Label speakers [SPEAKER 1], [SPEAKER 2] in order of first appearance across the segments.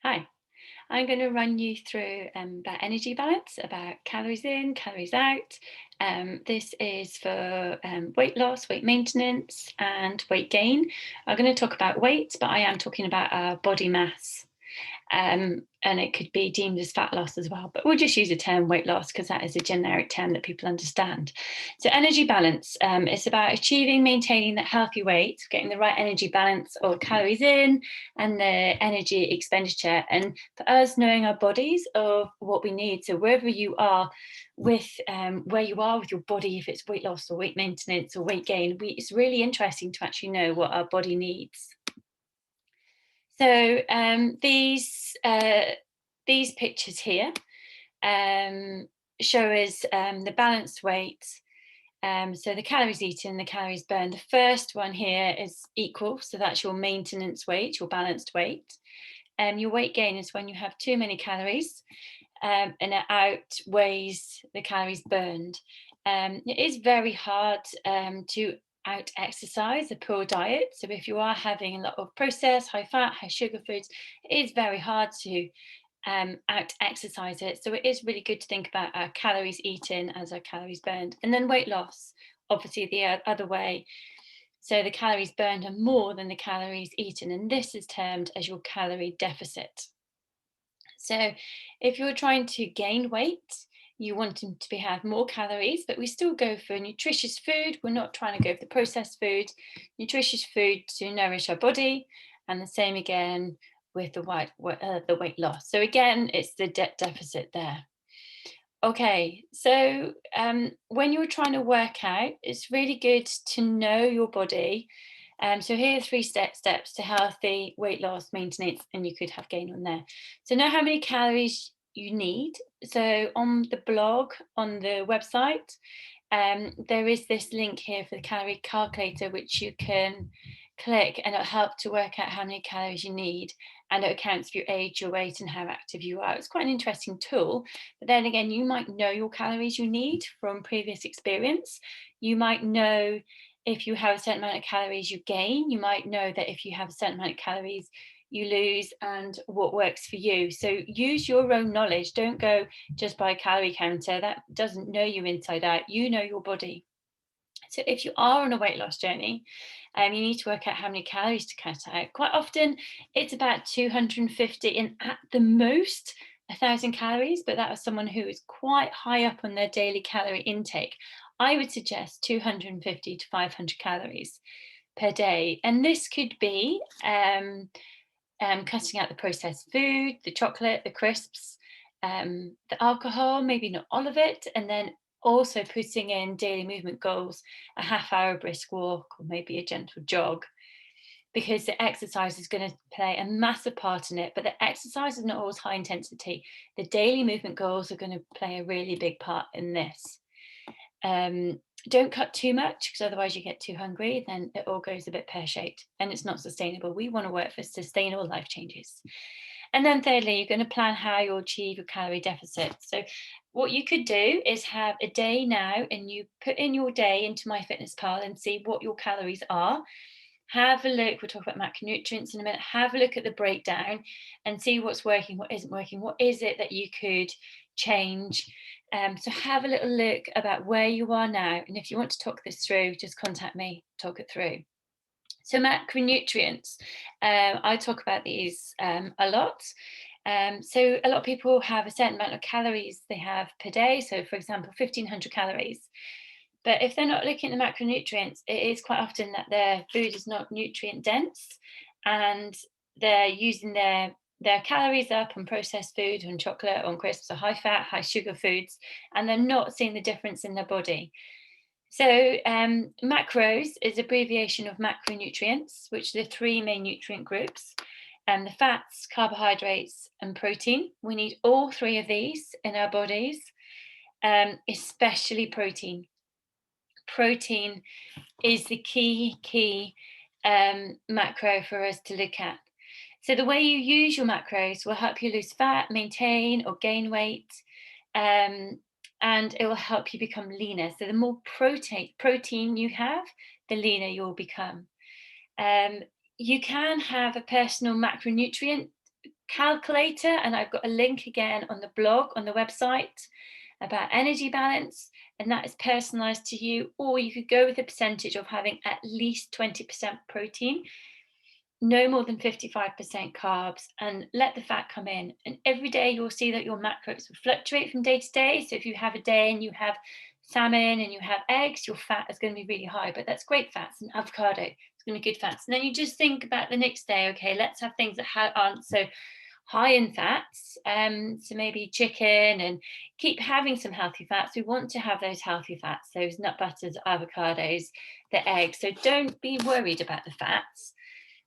[SPEAKER 1] Hi, I'm going to run you through about energy balance, about calories in, calories out. This is for weight loss, weight maintenance, and weight gain. I'm going to talk about weight, but I am talking about our body mass. And it could be deemed as fat loss as well, but we'll just use the term weight loss because that is a generic term that people understand. So, energy balance is about achieving, maintaining that healthy weight, getting the right energy balance of calories in and the energy expenditure. And for us, knowing our bodies of what we need. So, wherever you are with where you are with your body, if it's weight loss or weight maintenance or weight gain, it's really interesting to actually know what our body needs. So these pictures here um, show us the balanced weight. So the calories eaten, the calories burned. The first one here is equal, so that's your maintenance weight, your balanced weight. Your weight gain is when you have too many calories and it outweighs the calories burned. It is very hard to out exercise a poor diet. So if you are having a lot of processed, high fat, high sugar foods, it is very hard to out exercise it. So it is really good to think about our calories eaten as our calories burned. And then weight loss, obviously the other way. So the calories burned are more than the calories eaten. And this is termed as your calorie deficit. So if you're trying to gain weight, you want them to have more calories, but we still go for nutritious food. We're not trying to go for the processed food, nutritious food to nourish our body. And the same again with the weight loss. So again, it's the deficit there. Okay, so when you're trying to work out, it's really good to know your body. So here are three steps to healthy weight loss, maintenance, and you could have gain on there. So know how many calories you need. So on the blog, on the website, there is this link here for the calorie calculator, which you can click and it'll help to work out how many calories you need. And it accounts for your age, your weight, and how active you are. It's quite an interesting tool. But then again, you might know your calories you need from previous experience. You might know if you have a certain amount of calories you gain. You might know that if you have a certain amount of calories you lose and what works for you. So use your own knowledge. Don't go just by a calorie counter. That doesn't know you inside out. You know your body. So if you are on a weight loss journey, you need to work out how many calories to cut out. Quite often, it's about 250 and at the most 1,000 calories, but that was someone who is quite high up on their daily calorie intake. I would suggest 250 to 500 calories per day. And this could be cutting out the processed food, the chocolate, the crisps, the alcohol, maybe not all of it, and then also putting in daily movement goals, a half hour brisk walk or maybe a gentle jog, because the exercise is going to play a massive part in it. But the exercise is not always high intensity. The daily movement goals are going to play a really big part in this. Don't cut too much because otherwise you get too hungry, then it all goes a bit pear-shaped and it's not sustainable. We want to work for sustainable life changes. And then thirdly, you're going to plan how you'll achieve a calorie deficit. So what you could do is have a day now and you put in your day into MyFitnessPal and see what your calories are. Have a look, we'll talk about macronutrients in a minute. Have a look at the breakdown and see what's working, what isn't working. What is it that you could change? So have a little look about where you are now. And if you want to talk this through, just contact me, talk it through. So macronutrients, I talk about these a lot. So a lot of people have a certain amount of calories they have per day. So for example, 1,500 calories. But if they're not looking at the macronutrients, it is quite often that their food is not nutrient dense and they're using their calories up on processed food, on chocolate, on crisps, or high fat, high sugar foods, and they're not seeing the difference in their body. So macros is abbreviation of macronutrients, which are the three main nutrient groups. The fats, carbohydrates, and protein. We need all three of these in our bodies, especially protein. Protein is the key macro for us to look at. So the way you use your macros will help you lose fat, maintain or gain weight, and it will help you become leaner. So the more protein you have, the leaner you'll become. You can have a personal macronutrient calculator, and I've got a link again on the blog, on the website, about energy balance, and that is personalized to you. Or you could go with a percentage of having at least 20% protein, no more than 55% carbs, and let the fat come in. And every day you'll see that your macros will fluctuate from day to day. So if you have a day and you have salmon and you have eggs, your fat is going to be really high, but that's great fats. And avocado, it's going to be good fats. And then you just think about the next day, okay, let's have things that aren't so high in fats. So maybe chicken, and keep having some healthy fats. We want to have those healthy fats, those nut butters, avocados, the eggs. So don't be worried about the fats,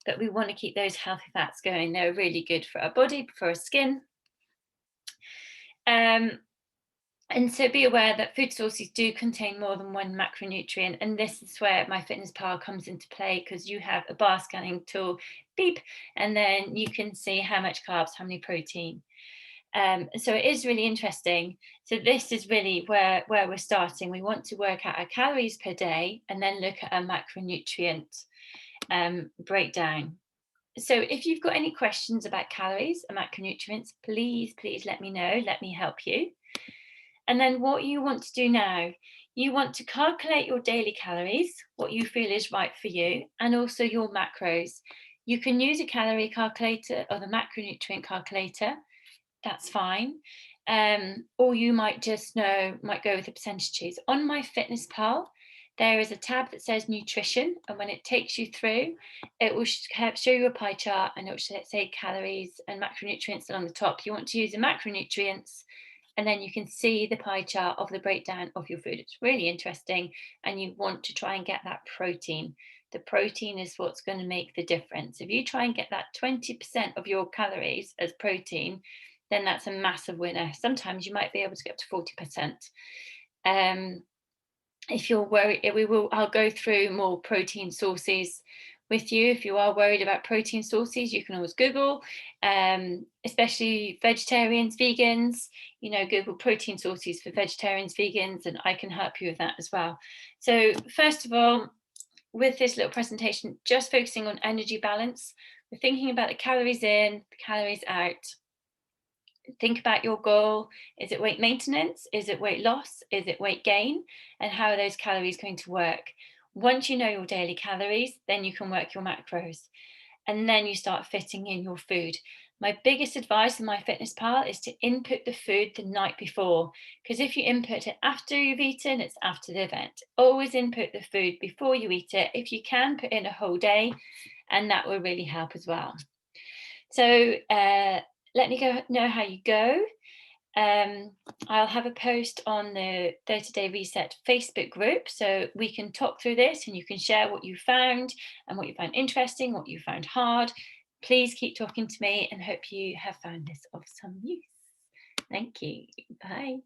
[SPEAKER 1] but we want to keep those healthy fats going. They're really good for our body, for our skin. And so be aware that food sources do contain more than one macronutrient. And this is where MyFitnessPal comes into play, because you have a bar scanning tool, beep, and then you can see how much carbs, how many protein. So it is really interesting. So this is really where we're starting. We want to work out our calories per day and then look at our macronutrient breakdown. So if you've got any questions about calories and macronutrients, please let me know. Let me help you. And then what you want to do now, you want to calculate your daily calories, what you feel is right for you, and also your macros. You can use a calorie calculator or the macronutrient calculator. That's fine. Or you might just go with the percentages. On MyFitnessPal, there is a tab that says nutrition, and when it takes you through, it will show you a pie chart, and it will say calories and macronutrients along the top. You want to use the macronutrients, and then you can see the pie chart of the breakdown of your food. It's really interesting, and you want to try and get that protein. The protein is what's going to make the difference. If you try and get that 20% of your calories as protein, then that's a massive winner. Sometimes you might be able to get up to 40%. If you're worried, I'll go through more protein sources with you. If you are worried about protein sources, you can always Google, especially vegetarians, vegans, Google protein sources for vegetarians, vegans, and I can help you with that as well. So first of all, with this little presentation, just focusing on energy balance, we're thinking about the calories in, the calories out. Think about your goal. Is it weight maintenance? Is it weight loss? Is it weight gain? And how are those calories going to work? Once you know your daily calories, then you can work your macros. And then you start fitting in your food. My biggest advice in MyFitnessPal is to input the food the night before. Because if you input it after you've eaten, it's after the event. Always input the food before you eat it. If you can, put in a whole day, and that will really help as well. So let me know how you go. I'll have a post on the 30-Day Reset Facebook group, so we can talk through this and you can share what you found and what you found interesting, what you found hard. Please keep talking to me, and hope you have found this of some use. Thank you. Bye.